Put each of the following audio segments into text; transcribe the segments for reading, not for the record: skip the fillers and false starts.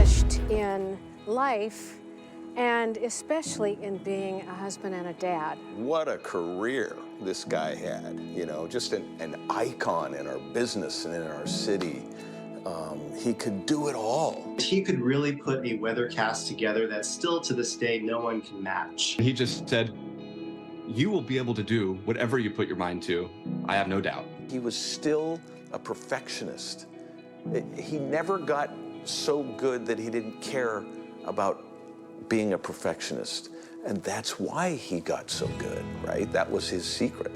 accomplished in life, and especially in being a husband and a dad. What a career this guy had, you know, just an icon in our business and in our city. He could do it all. He could really put a weathercast together that still to this day no one can match. He just said, "You will be able to do whatever you put your mind to. I have no doubt." He was still a perfectionist. He never got so good that he didn't care about being a perfectionist. And that's why he got so good, right? That was his secret.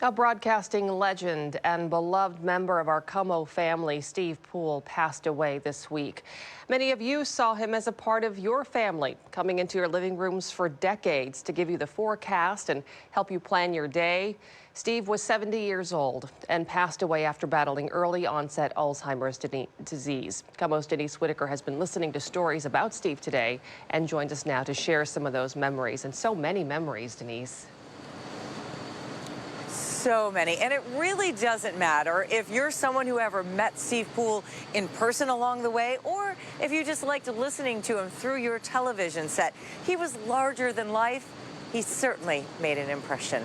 A broadcasting legend and beloved member of our KOMO family, Steve Poole, passed away this week. Many of you saw him as a part of your family, coming into your living rooms for decades to give you the forecast and help you plan your day. Steve was 70 years old and passed away after battling early onset Alzheimer's disease. KOMO's Denise Whitaker has been listening to stories about Steve today and joins us now to share some of those memories. And so many memories, Denise. So many, and it really doesn't matter if you're someone who ever met Steve Poole in person along the way, or if you just liked listening to him through your television set. He was larger than life. He certainly made an impression.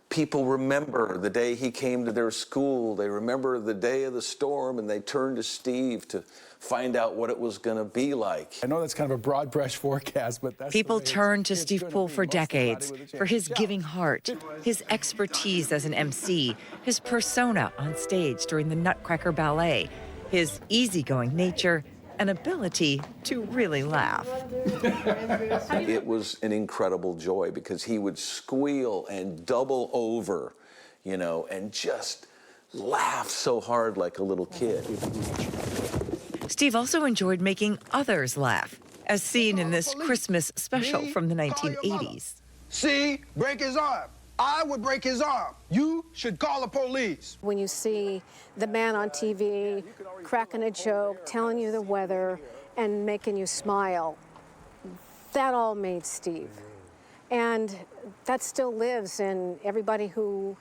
People remember the day he came to their school. They remember the day of the storm, and they turned to Steve to find out what it was going to be like. I know that's kind of a broad brush forecast, but that's people turned to Steve Poole for decades, for his giving heart, his expertise as an MC, his persona on stage during the Nutcracker Ballet, his easygoing nature, and ability to really laugh. It was an incredible joy because he would squeal and double over, you know, and just laugh so hard like a little kid. Steve also enjoyed making others laugh, as seen in this Christmas special from the 1980s. See, break his arm. I would break his arm. You should call the police. When you see the man on TV cracking a joke, telling you the weather, and making you smile, that all made Steve. And that still lives in everybody who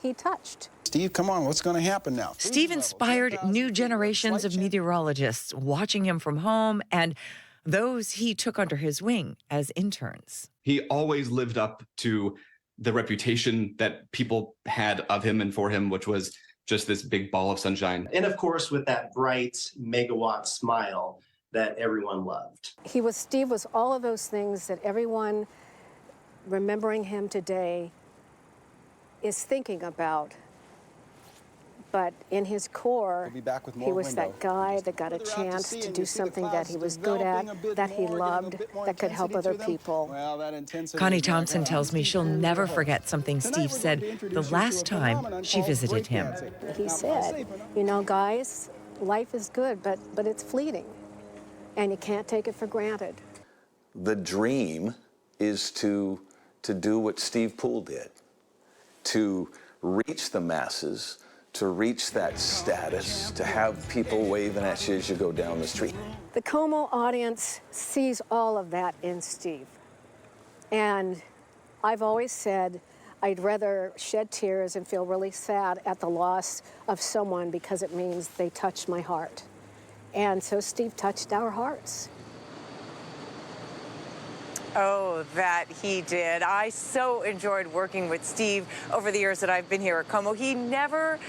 he touched. Steve, come on, what's going to happen now? Steve inspired new generations of meteorologists watching him from home and those he took under his wing as interns. He always lived up to the reputation that people had of him and for him, which was just this big ball of sunshine. And of course, with that bright megawatt smile that everyone loved. Steve was all of those things that everyone remembering him today is thinking about. But in his core, he was that guy that got a chance to do something that he was good at, that he loved, that could help other people. Connie Thompson tells me she'll never forget something Steve said the last time she visited him. He said, you know, guys, life is good, but it's fleeting, and you can't take it for granted. The dream is to do what Steve Poole did, to reach the masses, to reach that status, to have people waving at you as you go down the street. The KOMO audience sees all of that in Steve. And I've always said I'd rather shed tears and feel really sad at the loss of someone because it means they touched my heart. And so Steve touched our hearts. Oh, that he did. I so enjoyed working with Steve over the years that I've been here at KOMO. He never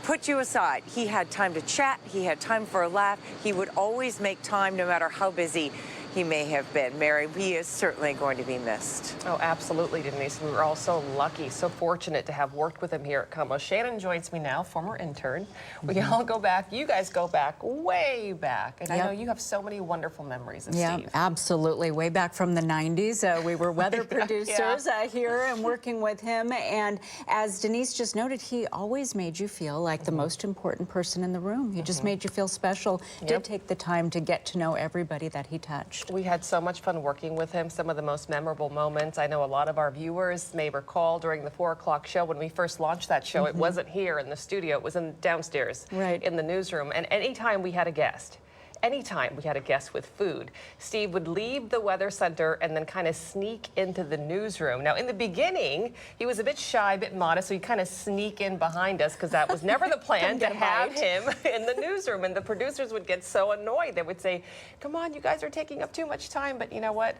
put you aside. He had time to chat. He had time for a laugh. He would always make time no matter how busy he may have been. Mary, he is certainly going to be missed. Oh, absolutely, Denise. We were all so lucky, so fortunate to have worked with him here at KOMO. Shannon joins me now, former intern. We all go back, you guys go back, way back. And I know you have so many wonderful memories of Steve. Yeah, absolutely. Way back from the 90s, we were weather producers here and working with him. And as Denise just noted, he always made you feel like the most important person in the room. He just made you feel special. Did take the time to get to know everybody that he touched. We had so much fun working with him. Some of the most memorable moments. I know a lot of our viewers may recall during the 4 o'clock show when we first launched that show. It wasn't here in the studio. It was downstairs in the newsroom. And anytime we had a guest, anytime we had a guest with food, Steve would leave the weather center and then kind of sneak into the newsroom. Now, in the beginning, he was a bit shy, a bit modest, so he'd kind of sneak in behind us because that was never the plan to have him in the newsroom. And the producers would get so annoyed. They would say, come on, you guys are taking up too much time. But you know what?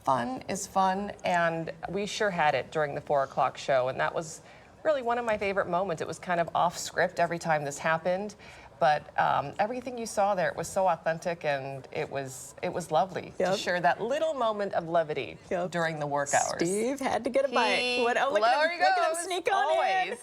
Fun is fun, and we sure had it during the 4 o'clock show, and that was really one of my favorite moments. It was kind of off script every time this happened, but everything you saw there, it was so authentic, and it was lovely to share that little moment of levity during the work hours. Steve had to get a bite. Look at him sneak on in. Always.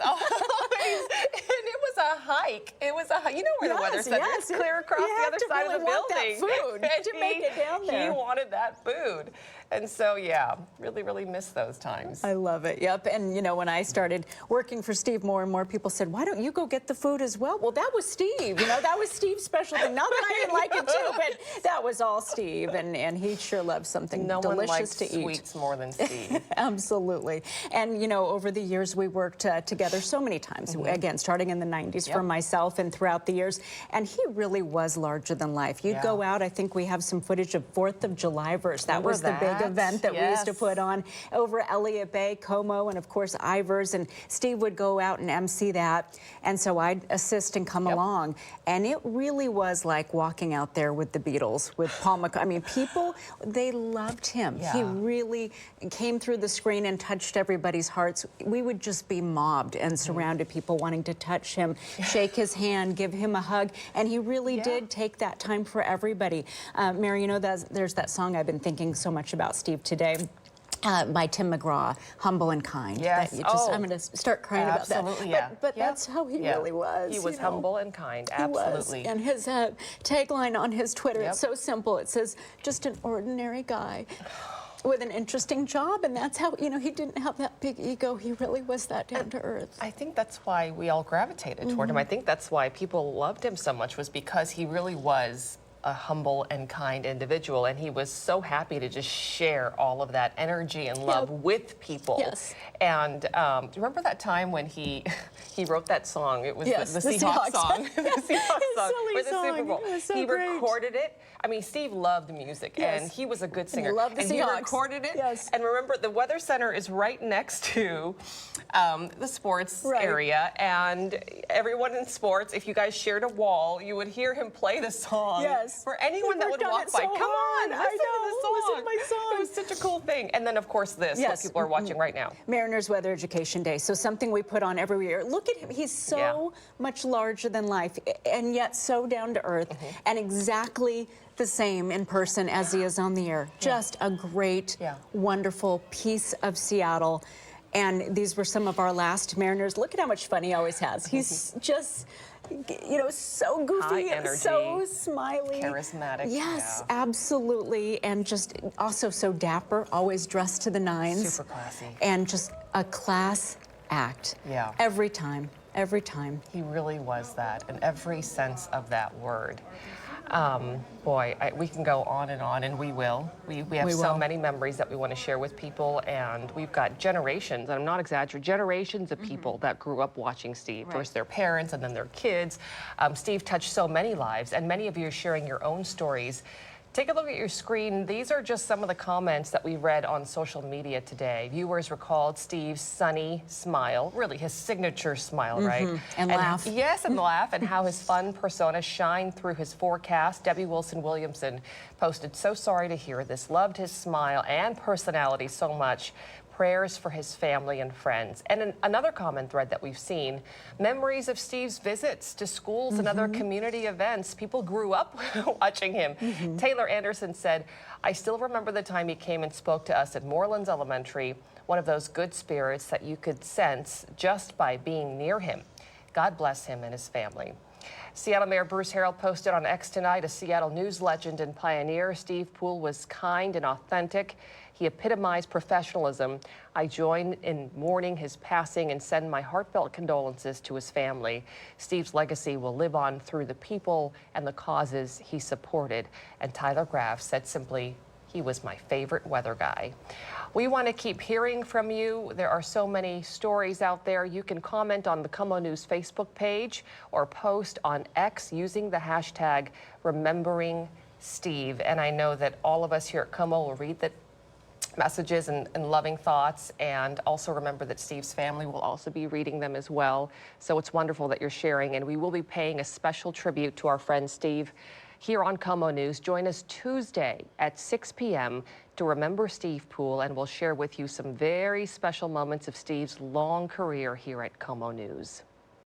And it was a hike. It was a, you know where the weather center is, clear across the other side of the building. Food to make it down there. He wanted that food. And so, yeah, really miss those times. I love it. Yep. And, you know, when I started working for Steve, more and more people said, why don't you go get the food as well? Well, that was Steve. You know, that was Steve's special thing. Not that I didn't like it too, but that was all Steve. And he sure loves something delicious to eat. No one likes sweets more than Steve. Absolutely. And, you know, over the years, we worked together so many times. Again, starting in the 90s for myself and throughout the years. And he really was larger than life. You'd go out. I think we have some footage of 4th of July verse. That was the big event that we used to put on over Elliott Bay, KOMO, and of course Ivers, and Steve would go out and MC that, and so I'd assist and come along, and it really was like walking out there with the Beatles, with Paul McCartney. I mean, people, they loved him. He really came through the screen and touched everybody's hearts. We would just be mobbed and surrounded, people wanting to touch him, shake his hand, give him a hug, and he really did take that time for everybody. Mary, you know, there's that song I've been thinking so much about Steve today. By Tim McGraw, Humble and Kind. Yes. I'm going to start crying about that. But that's how he really was. He was humble and kind, absolutely. He was. And his tagline on his Twitter, it's so simple. It says, just an ordinary guy with an interesting job, and that's how, you know, he didn't have that big ego. He really was that down to earth. I think that's why we all gravitated toward him. I think that's why people loved him so much, was because he really was a humble and kind individual, and he was so happy to just share all of that energy and love with people. Yes. And do you remember that time when he wrote that song? It was the Seahawks song. The Seahawks song for the Super Bowl. It was so he great. Recorded it. I mean, Steve loved music, and he was a good singer. He loved the Seahawks. He recorded it. And remember, the Weather Center is right next to the sports area, and everyone in sports, if you guys shared a wall, you would hear him play the song. For anyone that would walk by, come on, listen to the song. Listen to my song. It was such a cool thing. And then, of course, this, what people are watching right now. Mariners Weather Education Day. So something we put on every year. Look at him. He's so much larger than life, and yet so down to earth, and exactly the same in person as he is on the air. Just a great, wonderful piece of Seattle. And these were some of our last Mariners. Look at how much fun he always has. He's just, you know, so goofy, so smiley. Charismatic. Yes, absolutely. And just also so dapper, always dressed to the nines. Super classy. And just a class act. Every time, every time. He really was that, in every sense of that word. Boy, we can go on, and we will. We have so many memories that we want to share with people, and we've got generations, and I'm not exaggerating, generations of people that grew up watching Steve. First their parents, and then their kids. Steve touched so many lives, and many of you are sharing your own stories. Take a look at your screen. These are just some of the comments that we read on social media today. Viewers recalled Steve's sunny smile, really his signature smile, right? And laugh. Yes, and laugh, and how his fun persona shined through his forecast. Debbie Wilson-Williamson posted, so sorry to hear this. Loved his smile and personality so much. Prayers for his family and friends. And another common thread that we've seen, memories of Steve's visits to schools and other community events. People grew up watching him. Taylor Anderson said, I still remember the time he came and spoke to us at Morelands Elementary, one of those good spirits that you could sense just by being near him. God bless him and his family. Seattle Mayor Bruce Harrell posted on X tonight, a Seattle news legend and pioneer. Steve Poole was kind and authentic. He epitomized professionalism. I join in mourning his passing and send my heartfelt condolences to his family. Steve's legacy will live on through the people and the causes he supported. And Tyler Graff said simply, He was my favorite weather guy. We want to keep hearing from you. There are so many stories out there. You can comment on the KOMO News Facebook page or post on X using the hashtag Remembering Steve. And I know that all of us here at KOMO will read the messages and loving thoughts, and also remember that Steve's family will also be reading them as well. So it's wonderful that you're sharing, and we will be paying a special tribute to our friend Steve here on KOMO News. Join us Tuesday at 6 p.m. to remember Steve Poole, and we'll share with you some very special moments of Steve's long career here at KOMO News.